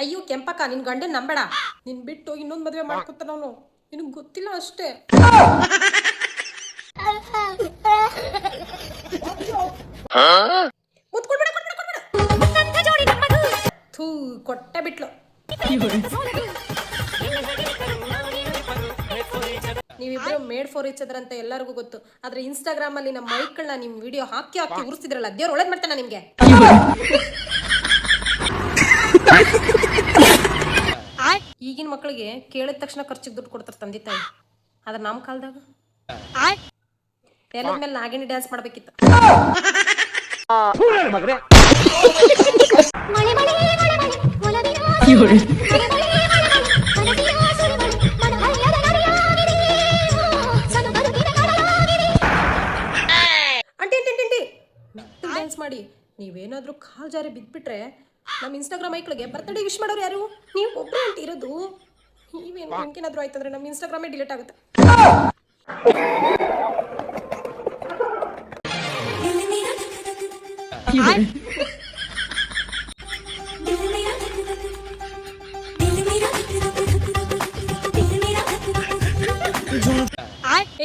ಅಯ್ಯೋ ಕೆಂಪಕ್ಕ, ನಿನ್ ಗಂಡನ್ ನಂಬೇಡ. ನಿನ್ ಬಿಟ್ಟು ಇನ್ನೊಂದ್ ಮದ್ವೆ ಮಾಡ್ಕೊತಾನ ಅವನು. ನಿನಗ್ ಗೊತ್ತಿಲ್ಲ ಅಷ್ಟೇ. ಥೂ, ಕೊಟ್ಟೆ ಬಿಟ್ಲು. ನೀವಿಬ್ರು ಮೇಡ್ ಫಾರ್ ಈಚ್ ಅದರ್ ಅಂತ ಎಲ್ಲರಿಗೂ ಗೊತ್ತು. ಆದ್ರೆ ಇನ್ಸ್ಟಾಗ್ರಾಮ್ ಅಲ್ಲಿ ನಮ್ಮ ಮೈಕ್ಗಳನ್ನ ನಿಮ್ ವಿಡಿಯೋ ಹಾಕಿ ಉರಿಸ್ತಿದ್ರಲ್ಲ, ದೇವ್ರು ಒಳ್ಳೇದ್ ಮಾಡ್ತಾನ ನಿಮ್ಗೆ. ಈಗಿನ ಮಕ್ಕಳಿಗೆ ಕೇಳಿದ ತಕ್ಷಣ ಖರ್ಚಿಗೆ ದುಡ್ಡು ಕೊಡ್ತಾರೆ ತಂದೆ ತಾಯಿ. ಆದ್ರೆ ನಮ್ಮ ಕಾಲದಾಗ ಎಲ್ಲದ ಮೇಲೆ ನಾಗಿನಿ ಡ್ಯಾನ್ಸ್ ಮಾಡ್ಬೇಕಿತ್ತು. ಡ್ಯಾನ್ಸ್ ಮಾಡಿ ನೀವೇನಾದ್ರೂ ಕಾಲ್ ಜಾರಿ ಬಿದ್ಬಿಟ್ರೆ ನಮ್ಮ ಇನ್ಸ್ಟಾಗ್ರಾಮ್ ಐಕ್ಳಿಗೆ ಬರ್ತ್ಡೇ ವಿಶ್ ಮಾಡೋರು ಯಾರು? ನೀವು ಒಬ್ಬರೇ ಅಂತ ಇರೋದು. ನೀವೇನು ನಿಮ್ಗೇನಾದ್ರೂ ಆಯ್ತಂದ್ರೆ ನಮ್ಮ ಇನ್ಸ್ಟಾಗ್ರಾಮೇ ಡಿಲೀಟ್ ಆಗುತ್ತೆ.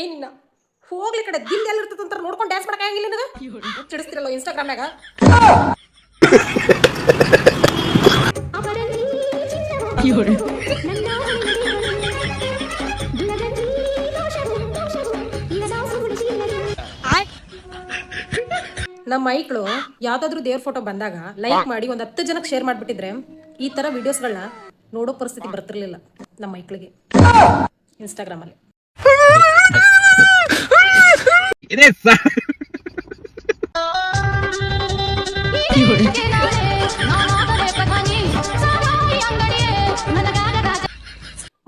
ಏನಿಲ್ಲ ಹೋಗ್ಲಿ ಕಡೆ ದಿಲ್ ಎಲ್ಲ ಇರ್ತದ ಅಂತ ನೋಡ್ಕೊಂಡು ಡ್ಯಾನ್ಸ್ ಮಾಡಕ್ಕಾಗಿಲ್ಲ ನನಗೆ. ಚಿಡಿಸ್ತಿರಲ್ಲ ಇನ್ಸ್ಟಾಗ್ರಾಮ್ನಾಗ. ನಮ್ಮ ಮೈಕ್ಳು ಯಾವ್ದಾದ್ರು ದೇವ್ರ ಫೋಟೋ ಬಂದಾಗ ಲೈಕ್ ಮಾಡಿ ಒಂದ್ 10 ಜನಕ್ಕೆ ಶೇರ್ ಮಾಡ್ಬಿಟ್ಟಿದ್ರೆ ಈ ತರ ವಿಡಿಯೋಸ್ಗಳನ್ನ ನೋಡೋ ಪರಿಸ್ಥಿತಿ ಬರ್ತಿರ್ಲಿಲ್ಲ ನಮ್ಮ ಮೈಕ್ಳಿಗೆ ಇನ್ಸ್ಟಾಗ್ರಾಮ್ ಅಲ್ಲಿ.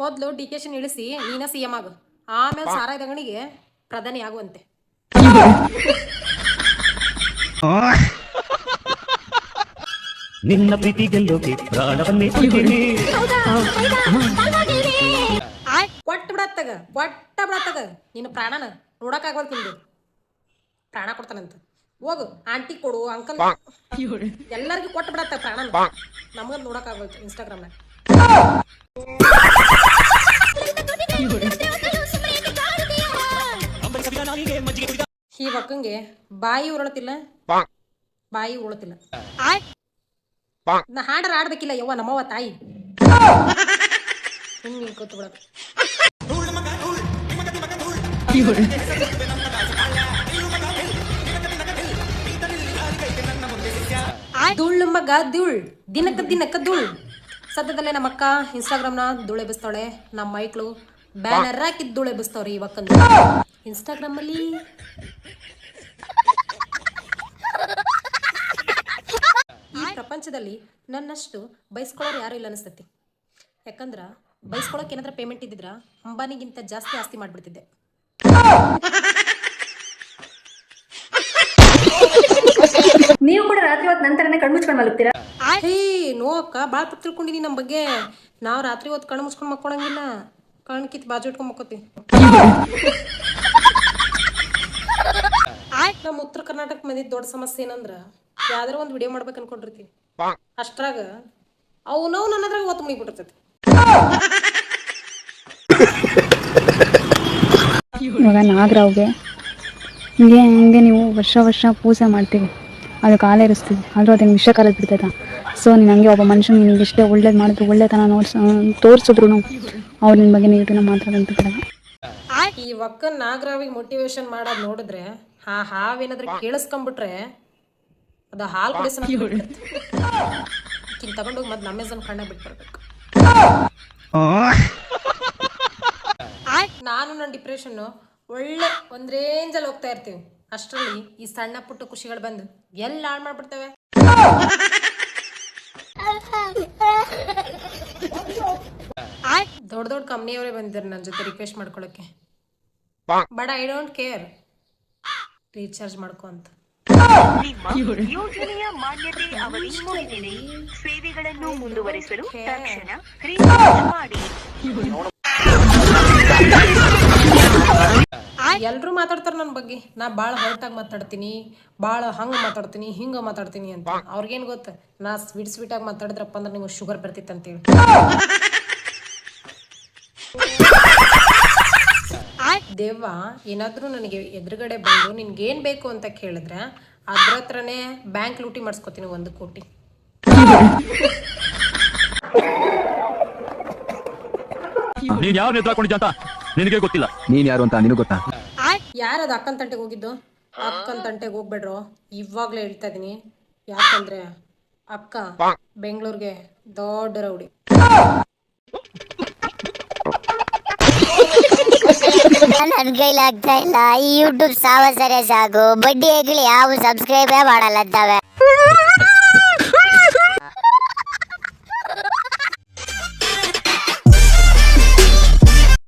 ಮೊದ್ಲು ಡಿಕೆಶನ್ ಇಳಿಸಿ ನೀನ ಸಿಎಂ ಆಗು, ಆಮೇಲೆ ಸಾರಾಯಿ ದಂಗಣಿಗೆ ಪ್ರಧಾನಿ ಆಗುವಂತೆ. ನಿನ್ನ ಪ್ರೀತಿ ಗೆಲ್ಲೋಕೆ ಪ್ರಾಣವನ್ನೇ ಒಟ್ಟ ಬಿಡತ್ತಾಗ ನಿನ್ನ ಪ್ರಾಣನ ನೋಡಕ್ ಆಗವಲ್. ತಿಂದು ಪ್ರಾಣ ಕೊಡ್ತಾನಂತ ಹೋಗು, ಆಂಟಿ ಕೊಡು, ಅಂಕಲ್ ಎಲ್ಲರಿಗೂ ಕೊಟ್ಟು ಬಿಡತ್ತ ಪ್ರಾಣನ. ನಮಗ ನೋಡಕ್ ಆಗವಲ್ತು ಇನ್ಸ್ಟಾಗ್ರಾಮ್ನಾಗ. ಈ ಒಕ್ಕಂಗೆ ಬಾಯಿ ಉರುಳತಿಲ್ಲ. ನಾ ಹಾಡರ ಆಡ್ಬೇಕಿಲ್ಲ ಯವ್ವ ನಮ್ಮವ್ವ ತಾಯಿ. ಹಿಂಗೆ ಕೂತು ಬಿಡಕ. ಧೂಳ್ ಮಗ ಧೂಳ್, ದಿನಕ್ಕ ಧೂಳ್. ಸದ್ಯದಲ್ಲೇ ನಮ್ಮ ಅಕ್ಕ ಇನ್ಸ್ಟಾಗ್ರಾಮ್ನ ಧೂಳೆ ಎಬ್ಬಿಸ್ತಾಳೆ. ನಮ್ಮ ಮೈಕ್ಳು ಬ್ಯಾನರ್ ಹಾಕಿದ್ ಧೂಳೆ ಎಬ್ಬಿಸ್ತಾವ್ರಿ ಇವಕ್ಕಂದು ಇನ್ಸ್ಟಾಗ್ರಾಮ್ ಅಲ್ಲಿ. ಈ ಪ್ರಪಂಚದಲ್ಲಿ ನನ್ನಷ್ಟು ಬಯಸ್ಕೊಳ್ಳೋರು ಯಾರು ಇಲ್ಲ ಅನಿಸ್ತತಿ. ಯಾಕಂದ್ರ ಬಯಸ್ಕೊಳಕ್ ಏನಾದ್ರ ಪೇಮೆಂಟ್ ಇದ್ದಿದ್ರ ಅಂಬಾನಿಗಿಂತ ಜಾಸ್ತಿ ಆಸ್ತಿ ಮಾಡ್ಬಿಡ್ತಿದ್ದೆ. ನೀವು ಕೂಡ ರಾತ್ರಿ ಹೊತ್ತು ನಂತರನೇ ಕಣ್ಣು ಮುಚ್ಕೊಂಡು ಮಲಗ್ತೀರಾ? ಹೇ ನೋ ಅಕ್ಕ, ಭಾಳ ತಪ್ಪು ತಿಳ್ಕೊಂಡಿನಿ ನಮ್ಮ ಬಗ್ಗೆ. ನಾವು ರಾತ್ರಿ ಹೊತ್ತು ಕಣ್ಣು ಮುಚ್ಕೊಂಡು ಮಕ್ಕೊಳಂಗಿಲ್ಲ, ಕಣ್ ಕಿತ್ ಬಾಜು ಇಟ್ಕೊಂಡ್ ಮಕ್ಕೋತೀವಿ. ನಮ್ಮ ಉತ್ತರ ಕರ್ನಾಟಕ ಮಂದಿ ದೊಡ್ಡ ಸಮಸ್ಯೆ ಏನಂದ್ರ ಯಾವ್ದಾರ ಒಂದು ವಿಡಿಯೋ ಮಾಡ್ಬೇಕು ಅನ್ಕೊಂಡಿರ್ತೀವಿ, ಅಷ್ಟ್ರಾಗ ಅವನವ್ ನನ್ನದ್ರಾಗ ಒತ್ತು ಮುಗಿಬಿಟ್ಟಿರ್ತೈತಿ. ಇವಾಗ ನಾಗರಾವ್ಗೆ ಹಂಗೆ ನೀವು ವರ್ಷ ಪೂಜೆ ಮಾಡ್ತೀವಿ, ಅದು ಕಾಲ ಇರಿಸ್ತೀವಿ, ಆದರೂ ಅದನ್ನು ವಿಷ ಕಾಲಕ್ಕೆ ಬಿಡ್ತೈತ. ಸೊ ನೀನು ಹಂಗೆ ಒಬ್ಬ ಮನುಷ್ಯನ ನಿನಗೆ ಎಷ್ಟೇ ಒಳ್ಳೇದು ಮಾಡಿದ್ರು ಒಳ್ಳೆತನ ತೋರಿಸಿದ್ರು ಅವ್ರು ನಿನ್ನ ಬಗ್ಗೆ ನೀಟನ್ನ ಮಾತಾಡಂತ ಬಿಡಲ್ಲ. ಈ ಒಕ್ಕ ನಾಗರಾವಿಗೆ ಮೋಟಿವೇಶನ್ ಮಾಡೋದು ನೋಡಿದ್ರೆ ಆ ಹಾವೇನಾದ್ರೆ ಕೇಳಿಸ್ಕೊಂಡ್ಬಿಟ್ರೆ ಅದು ಹಾಲು ಕುಡಿಸೋಣ ತಗೊಂಡೋಗಿ ಮತ್ತೆ ಅಮೆಝಾನ್ ಕಣ್ಣ ಬಿಟ್ಬರ್ಬೇಕು. ನಾನು ನನ್ನ ಡಿಪ್ರೆಷನ್ ಒಳ್ಳೆ ಒಂದ್ ರೇಂಜಲ್ಲಿ ಹೋಗ್ತಾ ಇರ್ತೀವಿ, ಅಷ್ಟರಲ್ಲಿ ಈ ಸಣ್ಣ ಪುಟ್ಟ ಖುಷಿಗಳು ಬಂದು ಎಲ್ಲ ಹಾಳು ಮಾಡ್ಬಿಡ್ತೇವೆ. ದೊಡ್ಡ ಕಂಪ್ನಿಯವರೇ ಬಂದಿದ್ದಾರೆ ನನ್ನ ಜೊತೆ ರಿಕ್ವೆಸ್ಟ್ ಮಾಡ್ಕೊಳಕ್ಕೆ. But I don't care, recharge ಮಾಡ್ಕೊ ಅಂತ. ಯೋಜನೆಯ ಮಾನ್ಯತೆ ಅವಧಿ ಮುಗಿದಿದೆ. ಸೇವೆಗಳನ್ನು ಮುಂದುವರಿಸಲು ತಕ್ಷಣ ರೀಚಾರ್ಜ್ ಮಾಡಿ. ಎಲ್ಲರೂ ಮಾತಾಡ್ತಾರೆ ನನ್ನ ಬಗ್ಗೆ. ನಾ ಭಾಳ ಹರ್ಟಾಗಿ ಮಾತಾಡ್ತೀನಿ, ಭಾಳ ಹಂಗೆ ಮಾತಾಡ್ತೀನಿ, ಹಿಂಗೆ ಮಾತಾಡ್ತೀನಿ ಅಂತ. ಅವ್ರಿಗೇನು ಗೊತ್ತು, ನಾ ಸ್ವೀಟಾಗಿ ಮಾತಾಡಿದ್ರಪ್ಪ ಅಂದ್ರೆ ನಿಮಗೆ ಶುಗರ್ ಬರ್ತಿತ್ತು ಅಂತೇಳಿ. ದೇವ ಏನಾದರೂ ನನಗೆ ಎದುರುಗಡೆ ಬಂದು ನಿನ್ಗೇನು ಬೇಕು ಅಂತ ಕೇಳಿದ್ರೆ ಅದ್ರ ಹತ್ರನೇ ಬ್ಯಾಂಕ್ ಲೂಟಿ ಮಾಡಿಸ್ಕೊತೀನಿ 1 ಕೋಟಿ. ನೀನ್ ಯಾವ ನೇತ್ರ ಹಾಕೊಂಡಿದ್ಯಾ ಅಂತ ನಿನಗೆ ಗೊತ್ತಿಲ್ಲ. ನೀನ್ ಯಾರು ಅಂತ ನಿನಗೆ ಗೊತ್ತಾ? ಯಾರದು ಅಕ್ಕನ ತಂಟೆಗೆ ಹೋಗಿದ್ದು? ಅಕ್ಕನ ತಂಟೆಗೆ ಹೋಗ್ಬೇಡ್ರೋ, ಇವಾಗಲೇ ಹೇಳ್ತಾ ಇದೀನಿ. ಯಾಕಂದ್ರೆ ಅಕ್ಕ ಬೆಂಗಳೂರಿಗೆ ದೊಡ್ಡ ರೌಡಿ. ನನ್ನ ಕೈಲಾಗ್ತಾ ಇಲ್ಲ. ಈ ಯೂಟ್ಯೂಬ್ ಸಾವಸರ ಸಾಕು. ಬಡ್ಡಿ ಆಗ್ಲಿ ಯಾವ ಸಬ್ಸ್ಕ್ರೈಬೇ ಮಾಡಲ್ಲ.